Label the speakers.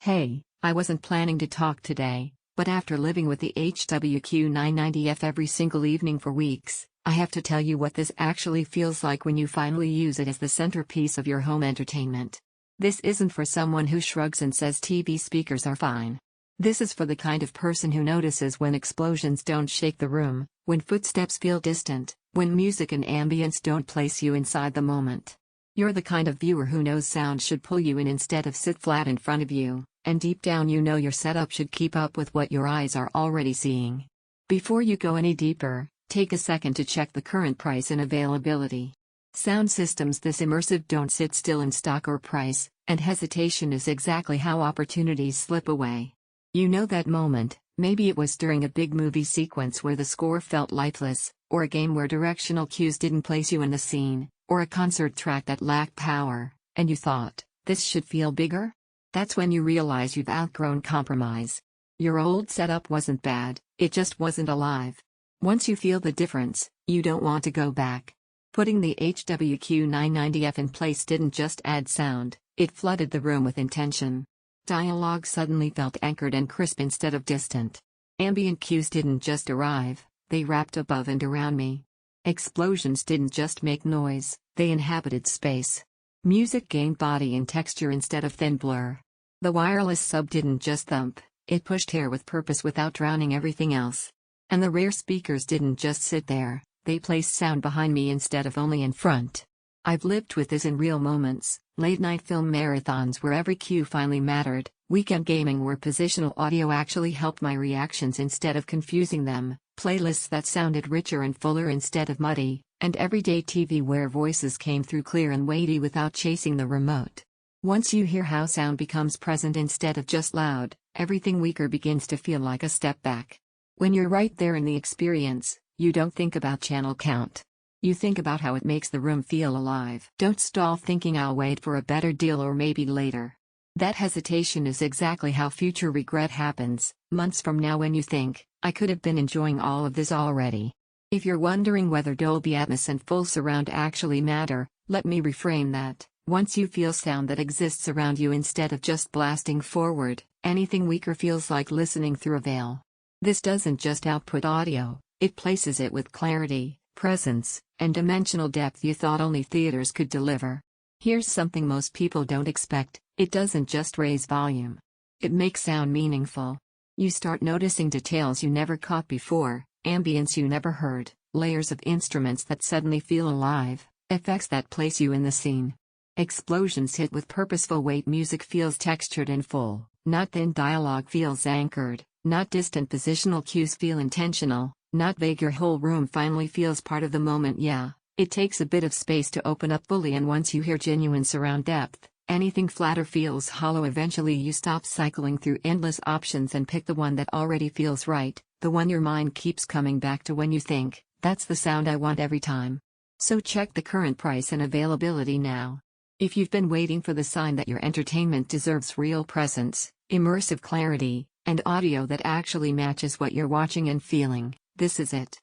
Speaker 1: Hey, I wasn't planning to talk today, but after living with the HW-Q990F every single evening for weeks, I have to tell you what this actually feels like when you finally use it as the centerpiece of your home entertainment. This isn't for someone who shrugs and says TV speakers are fine. This is for the kind of person who notices when explosions don't shake the room, when footsteps feel distant, when music and ambience don't place you inside the moment. You're the kind of viewer who knows sound should pull you in instead of sit flat in front of you, and deep down you know your setup should keep up with what your eyes are already seeing. Before you go any deeper, take a second to check the current price and availability. Sound systems this immersive don't sit still in stock or price, and hesitation is exactly how opportunities slip away. You know that moment, maybe it was during a big movie sequence where the score felt lifeless, or a game where directional cues didn't place you in the scene, or a concert track that lacked power, and you thought, this should feel bigger? That's when you realize you've outgrown compromise. Your old setup wasn't bad, it just wasn't alive. Once you feel the difference, you don't want to go back. Putting the HW-Q990F in place didn't just add sound, it flooded the room with intention. Dialogue suddenly felt anchored and crisp instead of distant. Ambient cues didn't just arrive, they wrapped above and around me. Explosions didn't just make noise, they inhabited space. Music gained body and texture instead of thin blur. The wireless sub didn't just thump, it pushed air with purpose without drowning everything else. And the rear speakers didn't just sit there, they placed sound behind me instead of only in front. I've lived with this in real moments, late-night film marathons where every cue finally mattered, weekend gaming where positional audio actually helped my reactions instead of confusing them, playlists that sounded richer and fuller instead of muddy, and everyday TV where voices came through clear and weighty without chasing the remote. Once you hear how sound becomes present instead of just loud, everything weaker begins to feel like a step back. When you're right there in the experience, you don't think about channel count. You think about how it makes the room feel alive. Don't stall thinking I'll wait for a better deal or maybe later. That hesitation is exactly how future regret happens, months from now when you think, I could have been enjoying all of this already. If you're wondering whether Dolby Atmos and full surround actually matter, let me reframe that. Once you feel sound that exists around you instead of just blasting forward, anything weaker feels like listening through a veil. This doesn't just output audio, it places it with clarity, presence, and dimensional depth you thought only theaters could deliver. Here's something most people don't expect, it doesn't just raise volume. It makes sound meaningful. You start noticing details you never caught before, ambience you never heard, layers of instruments that suddenly feel alive, effects that place you in the scene. Explosions hit with purposeful weight, music feels textured and full, not thin, dialogue feels anchored, not distant, positional cues feel intentional, not vague. Your whole room finally feels part of the moment. Yeah, it takes a bit of space to open up fully, and once you hear genuine surround depth, anything flatter feels hollow. Eventually you stop cycling through endless options and pick the one that already feels right, the one your mind keeps coming back to when you think, that's the sound I want every time. So check the current price and availability now. If you've been waiting for the sign that your entertainment deserves real presence, immersive clarity, and audio that actually matches what you're watching and feeling, this is it.